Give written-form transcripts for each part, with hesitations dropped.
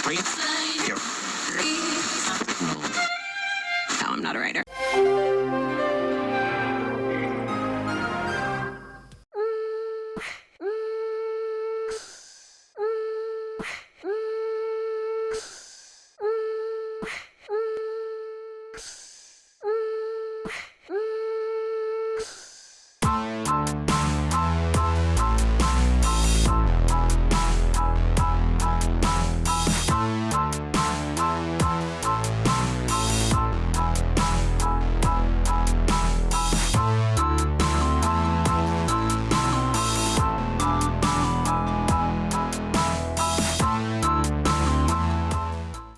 No, I'm not a writer.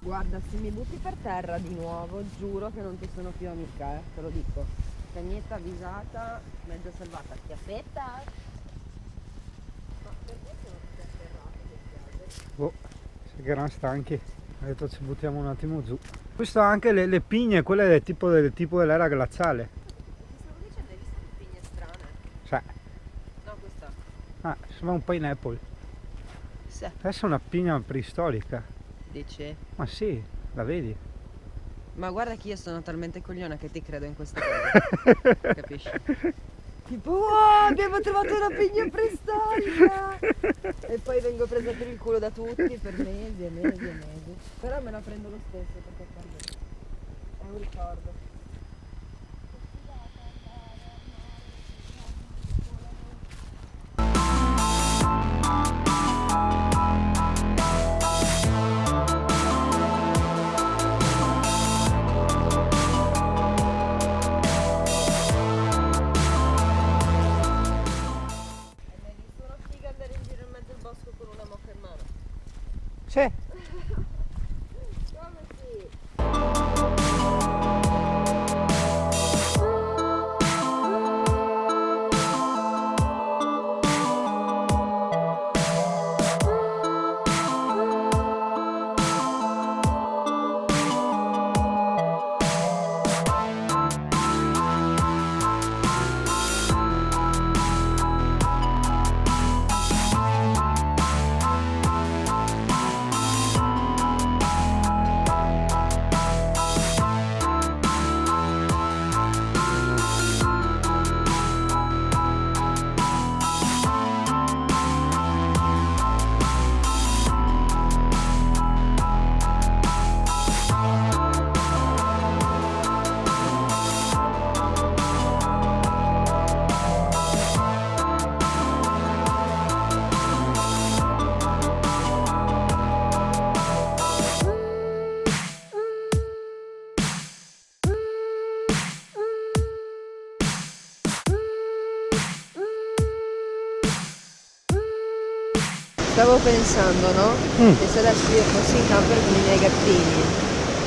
Guarda, se mi butti per terra di nuovo, giuro che non ti sono più amica, te lo dico. Cagnetta avvisata, mezza salvata, schiaffetta. Ma perché sono tutti afferrati questi alberi? Boh, sai che erano stanchi. Ho detto ci buttiamo un attimo giù. Questo ha anche le pigne, quelle del tipo dell'era glaciale. Ti stavo dicendo, hai visto che pigne strane? Cioè, No, questa. sembra un pineapple. Sì. Adesso è una pigna preistorica. Dici? Ma sì, la vedi? Ma guarda che io sono talmente cogliona che ti credo in queste cose. Capisci? Tipo, oh, abbiamo trovato una pigna preistorica! E poi vengo presa per il culo da tutti per mesi e mesi e mesi. Però me la prendo lo stesso perché è un ricordo. Sì. Come sì? Stavo pensando, no? Che se adesso io fossi in camper con i miei gattini,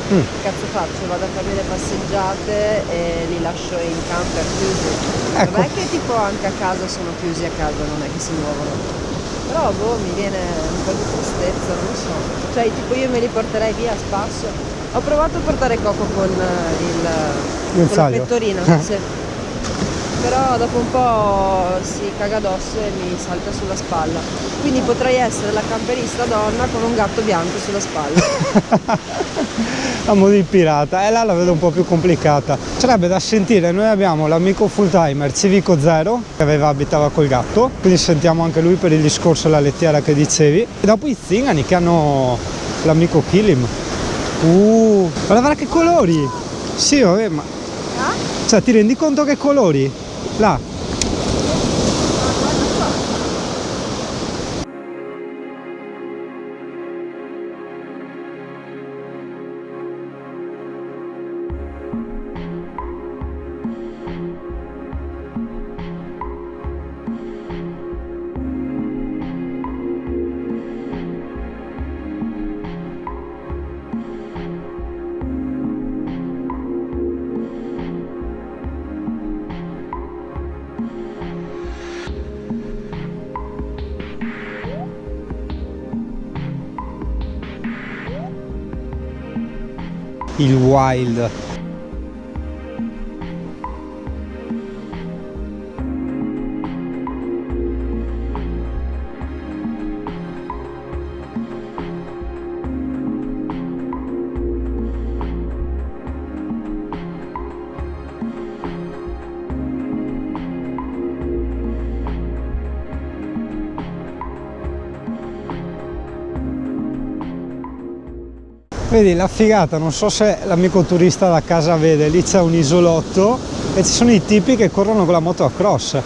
che cazzo faccio? Vado a farmi le passeggiate e li lascio in camper chiusi. Ecco. Vabbè che tipo anche a casa sono chiusi a casa, non è che si muovono. Però boh, mi viene un po' di tristezza, non lo so. Cioè tipo io me li porterei via a spasso. Ho provato a portare Coco con con la Guinzaglio. pettorina, sì. Però dopo un po' si caga addosso e mi salta sulla spalla. Quindi potrei essere la camperista donna con un gatto bianco sulla spalla. A mo' di pirata, e là la vedo un po' più complicata. Sarebbe da sentire, noi abbiamo l'amico full timer Civico Zero che abitava col gatto, quindi sentiamo anche lui per il discorso della lettiera che dicevi. E dopo i zingani che hanno l'amico Kilim. Guarda che colori! Sì, vabbè, ma... Cioè, ti rendi conto che colori? Là. Il wild. Vedi la figata, non so se l'amico turista da casa vede, lì c'è un isolotto e ci sono i tipi che corrono con la moto a cross. E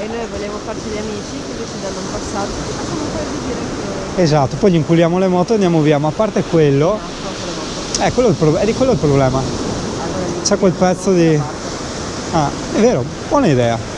noi vogliamo farci gli amici, così ci danno un passaggio. Facciamo un paio di giri anche noi. Esatto, poi gli inculiamo le moto e andiamo via, ma a parte quello, quello è il problema. C'è quel pezzo di... Ah, è vero, buona idea.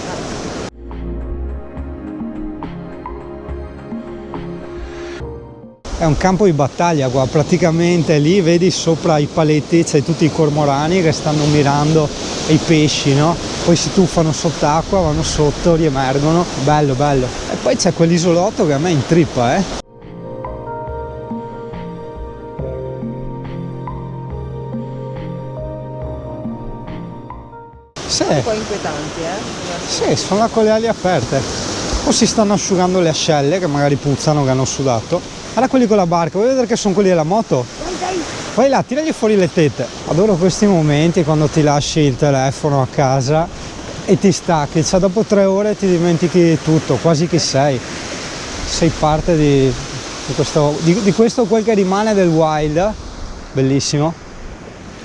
È un campo di battaglia qua, praticamente lì vedi sopra i paletti c'è tutti i cormorani che stanno mirando i pesci, no? Poi si tuffano sott'acqua, vanno sotto, riemergono, bello bello. E poi c'è quell'isolotto che a me intrippa, Sì. Un po' inquietanti, Sì, sono là con le ali aperte. O si stanno asciugando le ascelle che magari puzzano, che hanno sudato. Guarda quelli con la barca, vuoi vedere che sono quelli della moto? Vai là, tiragli fuori le tette. Adoro questi momenti quando ti lasci il telefono a casa e ti stacchi, cioè dopo 3 ore ti dimentichi tutto, quasi chi sei. Sei parte di questo quel che rimane del wild. Bellissimo,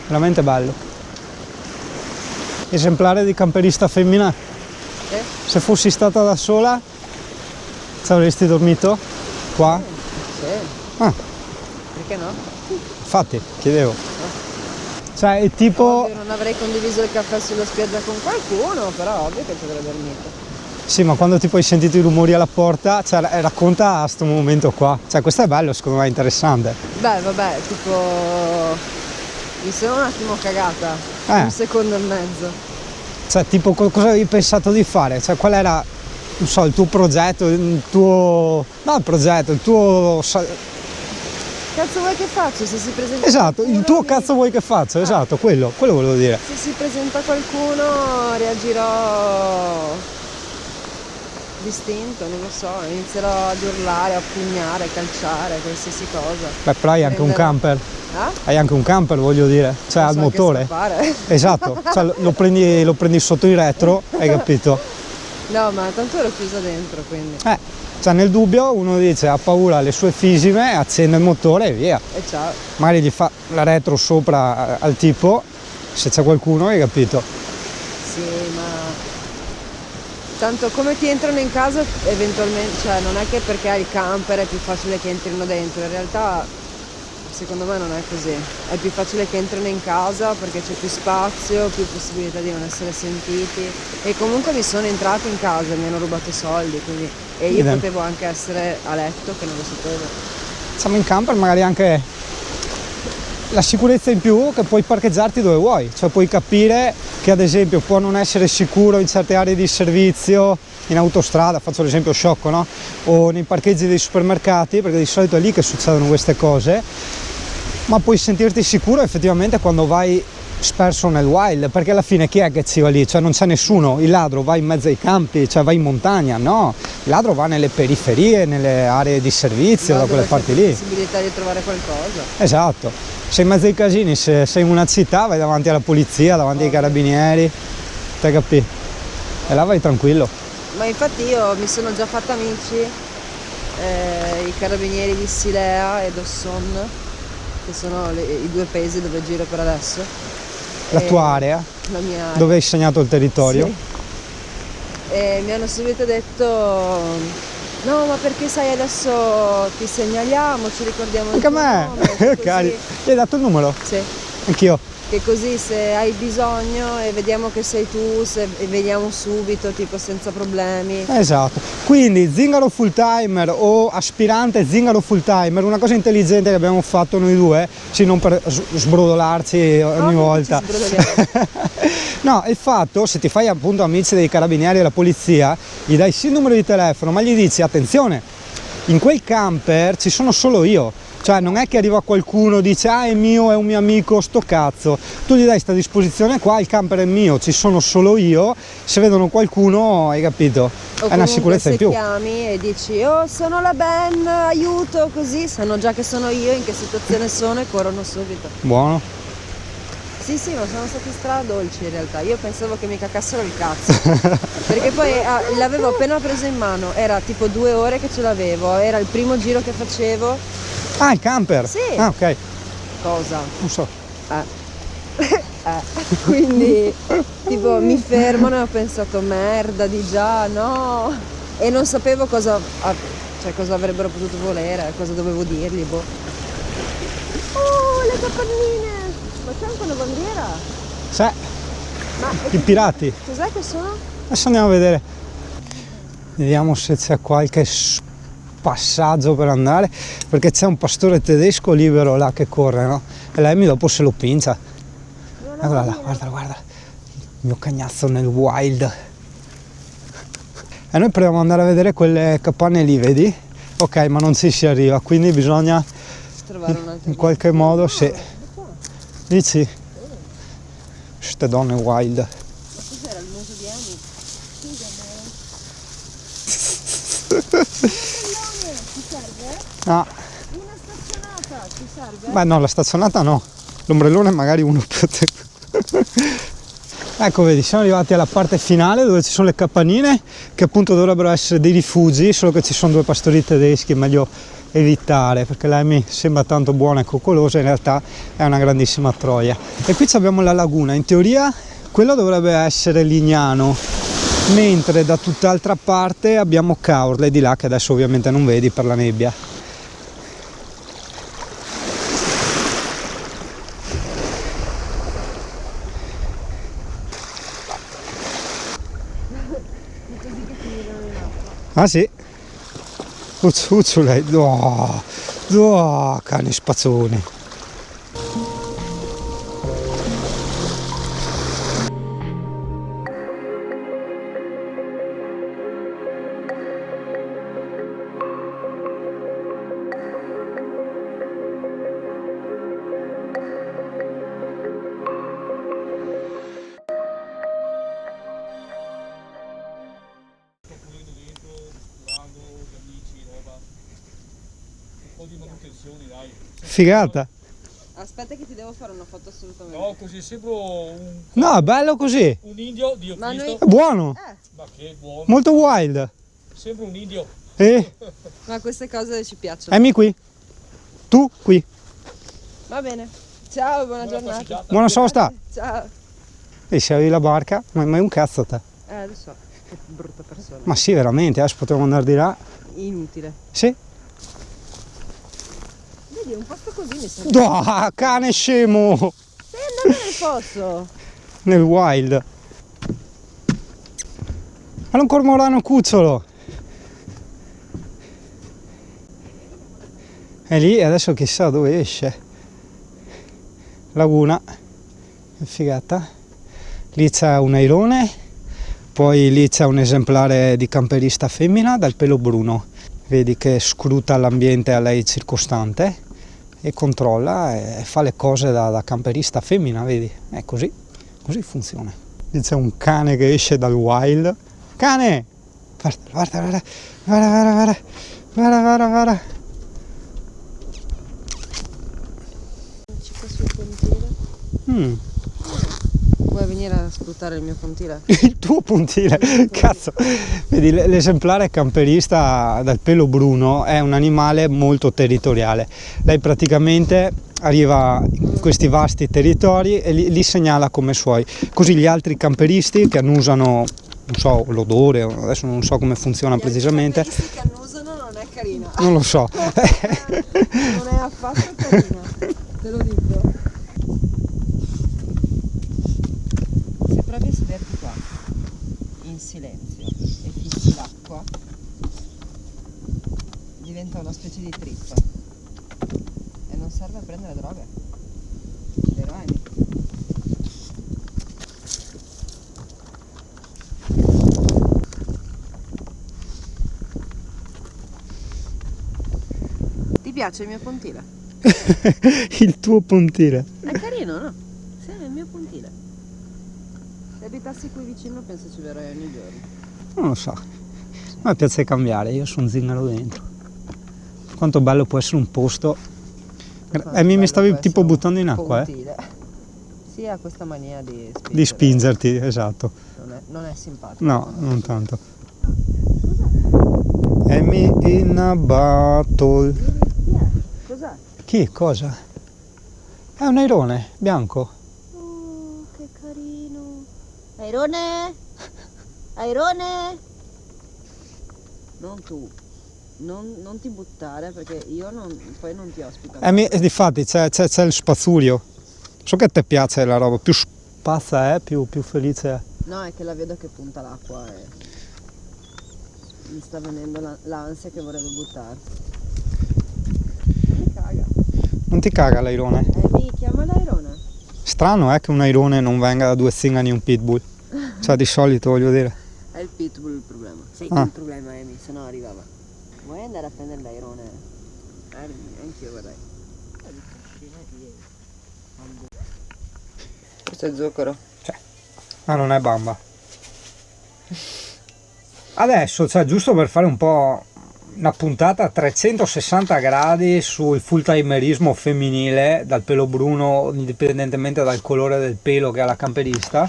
veramente bello. Esemplare di camperista femmina. Se fossi stata da sola, ci avresti dormito qua? Sì. Ah, Perché no? infatti, chiedevo. Cioè, è tipo... Ovvio, non avrei condiviso il caffè sulla spiaggia con qualcuno, però ovvio che ci avrei dormito. Sì, ma quando tipo hai sentito i rumori alla porta, cioè, racconta sto momento qua. Cioè, questo è bello, secondo me è interessante. Beh, vabbè, tipo... mi sono un attimo cagata. Un secondo e mezzo. Cioè, tipo, cosa avevi pensato di fare? Cioè, qual era, non so, il tuo progetto, il tuo... No, il progetto, il tuo... Cazzo vuoi che faccio? Se si presenta Esatto, il tuo mi... cazzo vuoi che faccia, esatto, quello volevo dire. Se si presenta qualcuno reagirò distinto, non lo so, inizierò ad urlare, a pugnare, a calciare, qualsiasi cosa. Beh, però hai anche un camper. Hai anche un camper, voglio dire, cioè al motore. Esatto, cioè, lo prendi sotto il retro, hai capito? No, ma tanto ero chiusa dentro, quindi. Cioè nel dubbio uno dice ha paura alle sue fisime, accende il motore e via. E ciao. Magari gli fa la retro sopra al tipo, se c'è qualcuno, hai capito? Sì, ma tanto come ti entrano in casa eventualmente, cioè non è che perché hai il camper è più facile che entrino dentro, in realtà secondo me non è così, è più facile che entrino in casa perché c'è più spazio, più possibilità di non essere sentiti e comunque mi sono entrati in casa, mi hanno rubato soldi, quindi e io potevo anche essere a letto che non lo sapevo. Siamo in camper, magari anche la sicurezza in più che puoi parcheggiarti dove vuoi, cioè puoi capire che ad esempio può non essere sicuro in certe aree di servizio, in autostrada, faccio l'esempio sciocco, no? O nei parcheggi dei supermercati, perché di solito è lì che succedono queste cose, ma puoi sentirti sicuro effettivamente quando vai sperso nel wild, perché alla fine chi è che ci va lì? Cioè non c'è nessuno, il ladro va in mezzo ai campi, cioè va in montagna, no, il ladro va nelle periferie, nelle aree di servizio, da quelle parti lì. C'è possibilità di trovare qualcosa. Esatto, sei in mezzo ai casini, se sei in una città vai davanti alla polizia, davanti ai carabinieri, te capì? E là vai tranquillo. Ma infatti io mi sono già fatta amici, i carabinieri di Silea e Dosson, che sono i 2 paesi dove giro per adesso. La tua area? La mia area. Dove hai segnato il territorio? Sì. E mi hanno subito detto no, ma perché sai adesso ti segnaliamo, ci ricordiamo anche a me, cari, gli hai dato il numero? Sì. Anch'io. Che così se hai bisogno e vediamo che sei tu, e veniamo subito, tipo senza problemi. Esatto, quindi zingaro full timer o aspirante zingaro full timer, una cosa intelligente che abbiamo fatto noi due, sì, non per sbrodolarci ogni volta. No, il fatto, se ti fai appunto amici dei carabinieri e della polizia, gli dai sì il numero di telefono, ma gli dici attenzione, in quel camper ci sono solo io. Cioè non è che arriva qualcuno e dice ah è mio, è un mio amico, sto cazzo. Tu gli dai questa disposizione qua, il camper è mio, ci sono solo io, se vedono qualcuno, hai capito? O è una sicurezza in più. Se chiami e dici oh sono la Ben, aiuto, così sanno già che sono io, in che situazione sono e corrono subito. Buono. Sì, ma sono stati stradolci in realtà, io pensavo che mi cacassero il cazzo, perché poi l'avevo appena preso in mano, era tipo 2 ore che ce l'avevo, era il primo giro che facevo. Ah, il camper? Sì. Ah, ok. Cosa? Non so. Quindi tipo mi fermano e ho pensato merda di già, no, e non sapevo cosa, cioè cosa avrebbero potuto volere, cosa dovevo dirgli, boh. Oh, le capannine, ma c'è anche una bandiera? Sì, Ma i pirati. cos'è che sono? Adesso andiamo a vedere. Vediamo se c'è qualche passaggio per andare, perché c'è un pastore tedesco libero là che corre, no? E lei dopo se lo pincia. Eccola là, guarda, il mio cagnazzo nel wild. E noi proviamo ad andare a vedere quelle capanne lì, vedi? Ok, ma non ci si arriva, quindi bisogna Trovare un altro in qualche modo, se dici, queste donne wild. Ma cos'era il muso di Amy? Ti serve? Ah, Una stazionata, ti serve? beh no, la stazionata no, l'ombrellone magari uno potrebbe. Ecco, vedi, siamo arrivati alla parte finale dove ci sono le capannine, che appunto dovrebbero essere dei rifugi, solo che ci sono due pastori tedeschi, è meglio evitare, perché lei mi sembra tanto buona e coccolosa, in realtà è una grandissima troia. E qui abbiamo la laguna, in teoria quello dovrebbe essere Lignano, mentre da tutt'altra parte abbiamo Caorle di là, che adesso ovviamente non vedi per la nebbia. Ah sì? Ucciu lei, cane spazzoni. Figata. Aspetta che ti devo fare una foto assolutamente. No, così sembro un, No, è bello così. un indio, Dio Ma Cristo. È buono. Ma che buono. Molto wild. Sembra un indio. Ma queste cose ci piacciono. Amy qui. Tu qui. Va bene. Ciao, buona Buona giornata. passeggiata. Buona sosta. Ciao. E se avevi la barca, ma è un cazzo te. Lo so, che brutta persona. Ma sì, veramente, adesso potremmo andare di là. Inutile. Sì. Vedi, un posto così mi sembra. Ah, cane scemo. Stai andando nel fosso. Nel wild. Ma un cormorano cucciolo. È lì e adesso chissà dove esce. Laguna. Che figata. Lì c'è un airone. Poi lì c'è un esemplare di camperista femmina dal pelo bruno. Vedi che scruta l'ambiente a lei circostante e controlla e fa le cose da camperista femmina, vedi? È così funziona. Lì c'è un cane che esce dal wild. Cane! Guarda. C'è sul pontile. Vuoi venire a sfruttare il mio pontile? Il tuo pontile, cazzo. Vedi, l'esemplare camperista dal pelo bruno è un animale molto territoriale. Lei praticamente arriva in questi vasti territori e li segnala come suoi. Così gli altri camperisti che annusano, non so, l'odore, adesso non so come funziona precisamente. Gli che annusano non è carina. Non lo so. Non è affatto carina, te lo dico. Se provi a sederti qua, in silenzio, e fissi l'acqua, diventa una specie di trip. E non serve a prendere droga. Vero, Amy? Ti piace il mio pontile? Il tuo pontile. È carino, no? Sì, è il mio pontile. Se abitassi qui vicino penso ci verrei ogni giorno. Non lo so. A me piace cambiare, io sono zingaro dentro. Quanto bello può essere un posto. Mi stavi tipo buttando in acqua, pontile. Sì, ha questa mania di spingere. Di spingerti, esatto. Non è simpatico. No, non tanto. Amy in a battle. Cos'è? Chi? Cosa? È un airone, bianco. Oh, che carino. Airone? Airone? Non tu. Non ti buttare perché io poi non ti ospito. Difatti c'è il spazzulio. So che a te piace la roba, più spazza è, più felice è. No, è che la vedo che punta l'acqua e mi sta venendo l'ansia che vorrebbe buttarsi. Mi caga. Non ti caga l'airone? Mi chiama l'airone. Strano che un airone non venga da 2 zingari e un pitbull. Cioè di solito voglio dire. È il pitbull il problema. Sì, Ah. il problema è se no arrivava. Vuoi andare a prendere l'airone? Anch'io vorrei. Questo è zucchero. Ma non è bamba. Adesso, cioè, giusto per fare un po' una puntata a 360 gradi sul full timerismo femminile, dal pelo bruno, indipendentemente dal colore del pelo che ha la camperista,